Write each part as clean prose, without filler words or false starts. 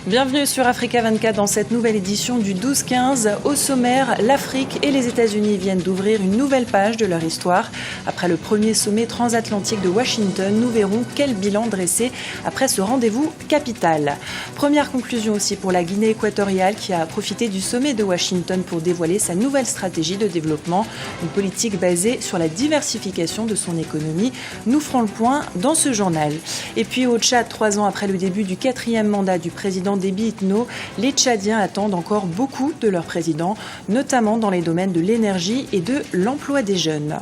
Bienvenue sur Africa 24 dans cette nouvelle édition du 12-15. Au sommaire, l'Afrique et les États-Unis viennent d'ouvrir une nouvelle page de leur histoire. Après le premier sommet transatlantique de Washington, nous verrons quel bilan dresser après ce rendez-vous capital. Première conclusion aussi pour la Guinée équatoriale qui a profité du sommet de Washington pour dévoiler sa nouvelle stratégie de développement, une politique basée sur la diversification de son économie. Nous ferons le point dans ce journal. Et puis au Tchad, 3 ans après le début du 4e mandat du président Déby Itno, les Tchadiens attendent encore beaucoup de leur président, notamment dans les domaines de l'énergie et de l'emploi des jeunes.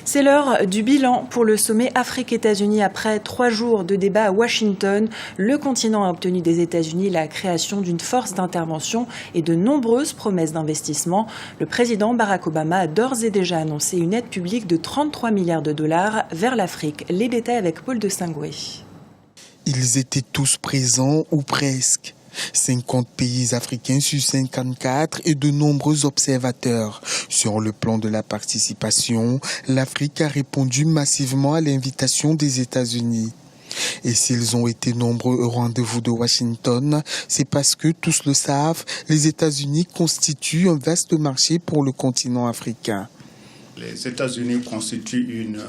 C'est l'heure du bilan pour le sommet Afrique-États-Unis. Après 3 jours de débat à Washington, le continent a obtenu des États-Unis la création d'une force d'intervention et de nombreuses promesses d'investissement. Le président Barack Obama a d'ores et déjà annoncé une aide publique de 33 milliards de dollars vers l'Afrique. Les détails avec Paul de Singoué. Ils étaient tous présents ou presque. 50 pays africains sur 54 et de nombreux observateurs. Sur le plan de la participation, l'Afrique a répondu massivement à l'invitation des États-Unis. Et s'ils ont été nombreux au rendez-vous de Washington, c'est parce que, tous le savent, les États-Unis constituent un vaste marché pour le continent africain. Les États-Unis constituent une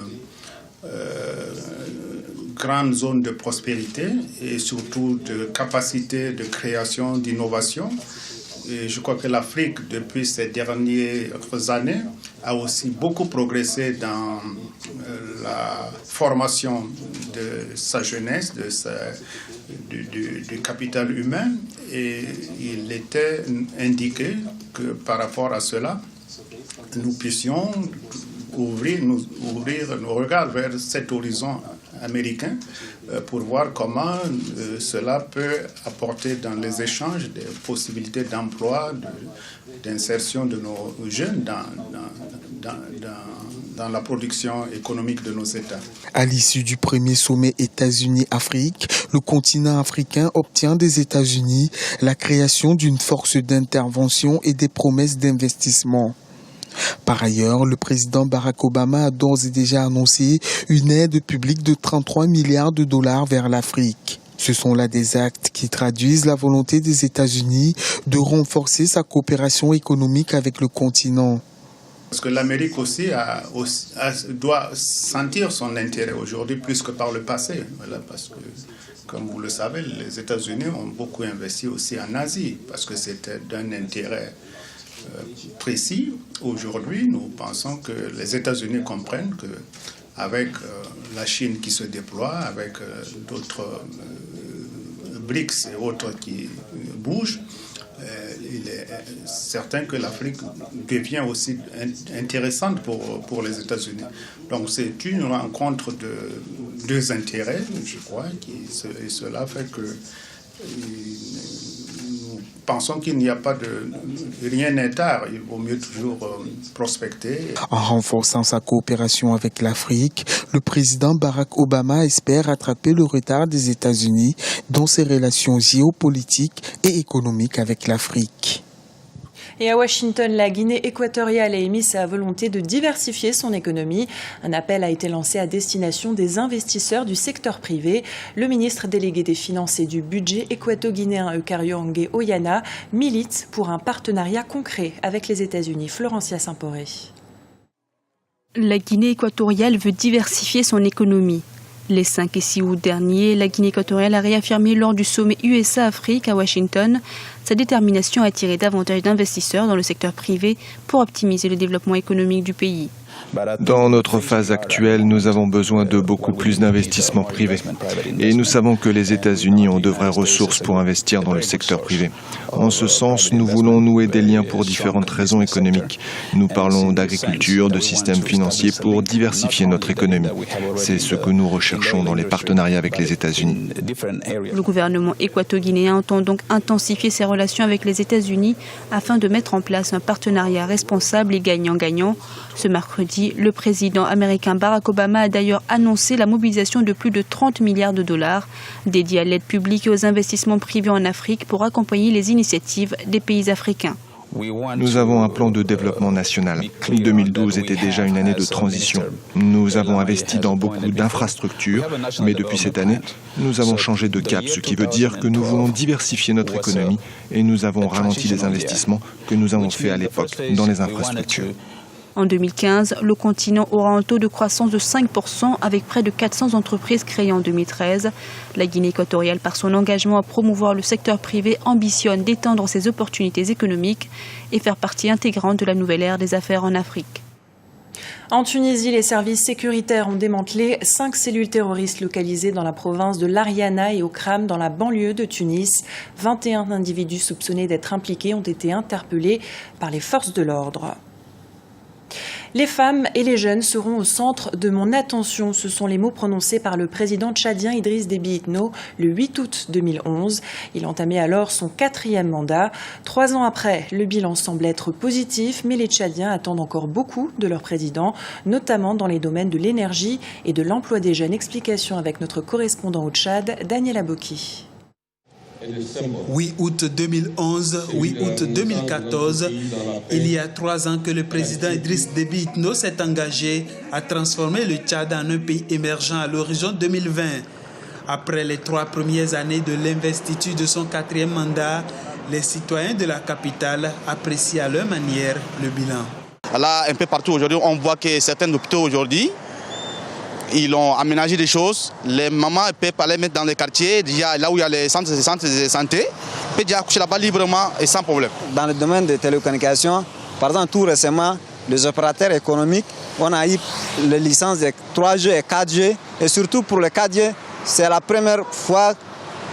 grande zone de prospérité et surtout de capacité de création, d'innovation. Et je crois que l'Afrique, depuis ces dernières années, a aussi beaucoup progressé dans la formation de sa jeunesse, du capital humain. Et il était indiqué que par rapport à cela, nous puissions ouvrir nos regards vers cet horizon américain pour voir comment cela peut apporter dans les échanges des possibilités d'emploi, d'insertion de nos jeunes dans la production économique de nos États. À l'issue du premier sommet États-Unis-Afrique, le continent africain obtient des États-Unis la création d'une force d'intervention et des promesses d'investissement. Par ailleurs, le président Barack Obama a d'ores et déjà annoncé une aide publique de 33 milliards de dollars vers l'Afrique. Ce sont là des actes qui traduisent la volonté des États-Unis de renforcer sa coopération économique avec le continent. Parce que l'Amérique aussi doit sentir son intérêt aujourd'hui plus que par le passé. Voilà, parce que, comme vous le savez, les États-Unis ont beaucoup investi aussi en Asie, parce que c'était d'un intérêt précis. Aujourd'hui, nous pensons que les États-Unis comprennent qu'avec la Chine qui se déploie, avec d'autres BRICS et autres qui bougent, il est certain que l'Afrique devient aussi intéressante pour les États-Unis. Donc c'est une rencontre de deux intérêts, je crois, et cela fait que nous pensons qu'il n'y a pas rien n'est tard, il vaut mieux toujours prospecter. En renforçant sa coopération avec l'Afrique, le président Barack Obama espère rattraper le retard des États-Unis dans ses relations géopolitiques et économiques avec l'Afrique. Et à Washington, la Guinée équatoriale a émis sa volonté de diversifier son économie. Un appel a été lancé à destination des investisseurs du secteur privé. Le ministre délégué des Finances et du Budget équato-guinéen Eucario Angué Oyana milite pour un partenariat concret avec les États-Unis. Florencia Saint-Poré. La Guinée équatoriale veut diversifier son économie. Les 5 et 6 août dernier, la Guinée équatoriale a réaffirmé lors du sommet USA-Afrique à Washington sa détermination à attirer davantage d'investisseurs dans le secteur privé pour optimiser le développement économique du pays. Dans notre phase actuelle, nous avons besoin de beaucoup plus d'investissements privés. Et nous savons que les États-Unis ont de vraies ressources pour investir dans le secteur privé. En ce sens, nous voulons nouer des liens pour différentes raisons économiques. Nous parlons d'agriculture, de systèmes financiers pour diversifier notre économie. C'est ce que nous recherchons dans les partenariats avec les États-Unis. Le gouvernement équato-guinéen entend donc intensifier ses relations avec les États-Unis afin de mettre en place un partenariat responsable et gagnant-gagnant. Ce mercredi, le président américain Barack Obama a d'ailleurs annoncé la mobilisation de plus de 30 milliards de dollars dédiés à l'aide publique et aux investissements privés en Afrique pour accompagner les initiatives des pays africains. Nous avons un plan de développement national. 2012 était déjà une année de transition. Nous avons investi dans beaucoup d'infrastructures, mais depuis cette année, nous avons changé de cap, ce qui veut dire que nous voulons diversifier notre économie et nous avons ralenti les investissements que nous avons faits à l'époque dans les infrastructures. En 2015, le continent aura un taux de croissance de 5% avec près de 400 entreprises créées en 2013. La Guinée équatoriale, par son engagement à promouvoir le secteur privé, ambitionne d'étendre ses opportunités économiques et faire partie intégrante de la nouvelle ère des affaires en Afrique. En Tunisie, les services sécuritaires ont démantelé 5 cellules terroristes localisées dans la province de l'Ariana et au Kram, dans la banlieue de Tunis. 21 individus soupçonnés d'être impliqués ont été interpellés par les forces de l'ordre. Les femmes et les jeunes seront au centre de mon attention. Ce sont les mots prononcés par le président tchadien Idriss Déby Itno le 8 août 2011. Il entamait alors son 4e mandat. 3 ans après, le bilan semble être positif, mais les Tchadiens attendent encore beaucoup de leur président, notamment dans les domaines de l'énergie et de l'emploi des jeunes. Explication avec notre correspondant au Tchad, Daniel Aboki. 8 août 2011, 8 août 2014, il y a 3 ans que le président Idriss Déby Itno s'est engagé à transformer le Tchad en un pays émergent à l'horizon 2020. Après les 3 premières années de l'investiture de son 4e mandat, les citoyens de la capitale apprécient à leur manière le bilan. Là, un peu partout aujourd'hui, on voit que certains hôpitaux aujourd'hui, ils ont aménagé des choses. Les mamans peuvent aller mettre dans les quartiers, déjà là où il y a les centres de santé, peuvent déjà accoucher là-bas librement et sans problème. Dans le domaine des télécommunications, par exemple, tout récemment, les opérateurs économiques, on a eu les licences de 3G et 4G. Et surtout pour le 4G, c'est la première fois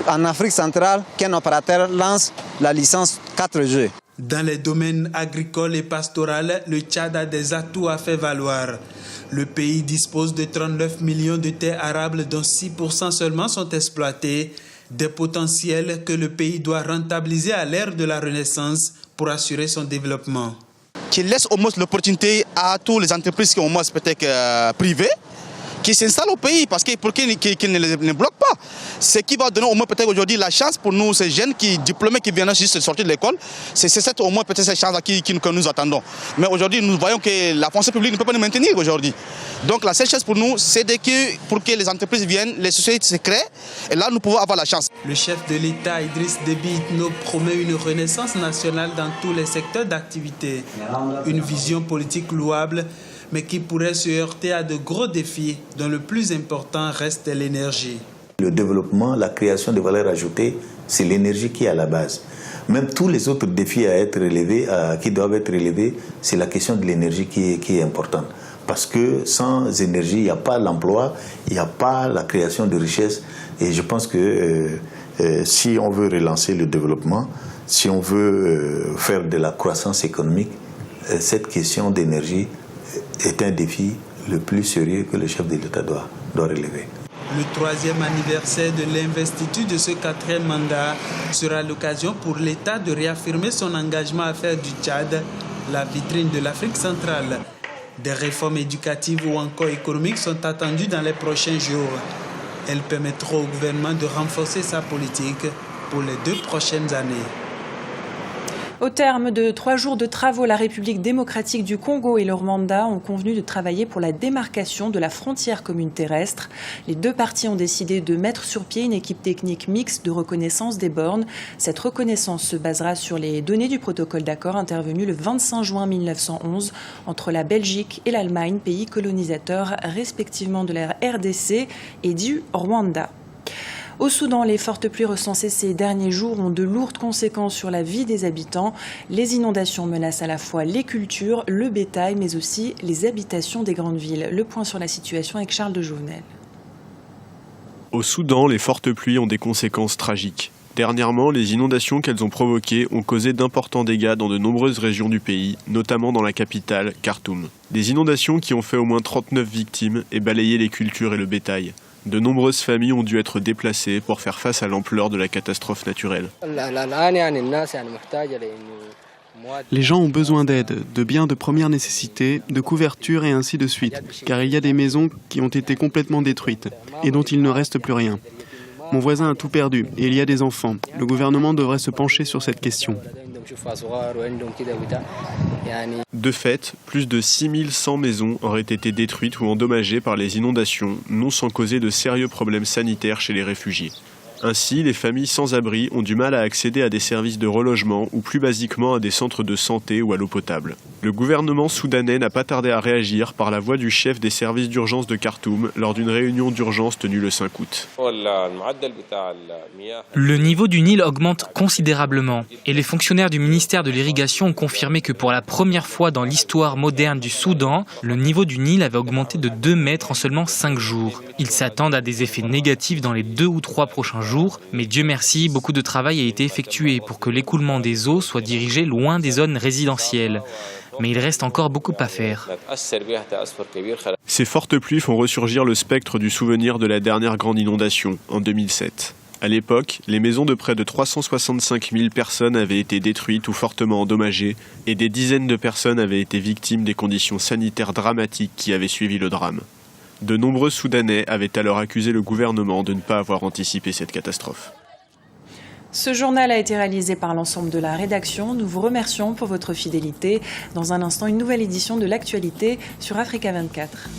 en Afrique centrale qu'un opérateur lance la licence 4G. Dans les domaines agricoles et pastoraux, le Tchad a des atouts à faire valoir. Le pays dispose de 39 millions de terres arables dont 6% seulement sont exploités, des potentiels que le pays doit rentabiliser à l'ère de la Renaissance pour assurer son développement. Qui laisse au moins l'opportunité à toutes les entreprises qui ont au moins peut-être privées, qui s'installent au pays, parce que pour qu'ils ne bloquent pas. Ce qui va donner au moins peut-être aujourd'hui la chance pour nous, ces jeunes diplômés qui viennent juste de sortir de l'école, c'est au moins peut-être cette chance que nous attendons. Mais aujourd'hui, nous voyons que la fonction publique ne peut pas nous maintenir aujourd'hui. Donc la seule chose pour nous, c'est pour que les entreprises viennent, les sociétés se créent, et là nous pouvons avoir la chance. Le chef de l'État, Idriss Déby Itno, promet une renaissance nationale dans tous les secteurs d'activité. Une vision politique louable, mais qui pourrait se heurter à de gros défis dont le plus important reste l'énergie. Le développement, la création de valeur ajoutée, c'est l'énergie qui est à la base. Même tous les autres défis à être relevés, qui doivent être relevés, c'est la question de l'énergie qui est importante. Parce que sans énergie, il n'y a pas l'emploi, il n'y a pas la création de richesses. Et je pense que si on veut relancer le développement, si on veut faire de la croissance économique, cette question d'énergie est un défi le plus sérieux que le chef de l'État doit relever. Le 3e anniversaire de l'investiture de ce 4e mandat sera l'occasion pour l'État de réaffirmer son engagement à faire du Tchad la vitrine de l'Afrique centrale. Des réformes éducatives ou encore économiques sont attendues dans les prochains jours. Elles permettront au gouvernement de renforcer sa politique pour les 2 prochaines années. Au terme de 3 jours de travaux, la République démocratique du Congo et le Rwanda ont convenu de travailler pour la démarcation de la frontière commune terrestre. Les 2 parties ont décidé de mettre sur pied une équipe technique mixte de reconnaissance des bornes. Cette reconnaissance se basera sur les données du protocole d'accord intervenu le 25 juin 1911 entre la Belgique et l'Allemagne, pays colonisateurs respectivement de la RDC et du Rwanda. Au Soudan, les fortes pluies recensées ces derniers jours ont de lourdes conséquences sur la vie des habitants. Les inondations menacent à la fois les cultures, le bétail, mais aussi les habitations des grandes villes. Le point sur la situation avec Charles de Jouvenel. Au Soudan, les fortes pluies ont des conséquences tragiques. Dernièrement, les inondations qu'elles ont provoquées ont causé d'importants dégâts dans de nombreuses régions du pays, notamment dans la capitale, Khartoum. Des inondations qui ont fait au moins 39 victimes et balayé les cultures et le bétail. De nombreuses familles ont dû être déplacées pour faire face à l'ampleur de la catastrophe naturelle. Les gens ont besoin d'aide, de biens de première nécessité, de couverture et ainsi de suite, car il y a des maisons qui ont été complètement détruites et dont il ne reste plus rien. Mon voisin a tout perdu et il y a des enfants. Le gouvernement devrait se pencher sur cette question. De fait, plus de 6100 maisons auraient été détruites ou endommagées par les inondations, non sans causer de sérieux problèmes sanitaires chez les réfugiés. Ainsi, les familles sans abri ont du mal à accéder à des services de relogement ou plus basiquement à des centres de santé ou à l'eau potable. Le gouvernement soudanais n'a pas tardé à réagir par la voix du chef des services d'urgence de Khartoum lors d'une réunion d'urgence tenue le 5 août. Le niveau du Nil augmente considérablement et les fonctionnaires du ministère de l'Irrigation ont confirmé que pour la première fois dans l'histoire moderne du Soudan, le niveau du Nil avait augmenté de 2 mètres en seulement 5 jours. Ils s'attendent à des effets négatifs dans les 2 ou 3 prochains jours, mais Dieu merci, beaucoup de travail a été effectué pour que l'écoulement des eaux soit dirigé loin des zones résidentielles. Mais il reste encore beaucoup à faire. Ces fortes pluies font ressurgir le spectre du souvenir de la dernière grande inondation, en 2007. À l'époque, les maisons de près de 365 000 personnes avaient été détruites ou fortement endommagées, et des dizaines de personnes avaient été victimes des conditions sanitaires dramatiques qui avaient suivi le drame. De nombreux Soudanais avaient alors accusé le gouvernement de ne pas avoir anticipé cette catastrophe. Ce journal a été réalisé par l'ensemble de la rédaction. Nous vous remercions pour votre fidélité. Dans un instant, une nouvelle édition de l'actualité sur Africa 24.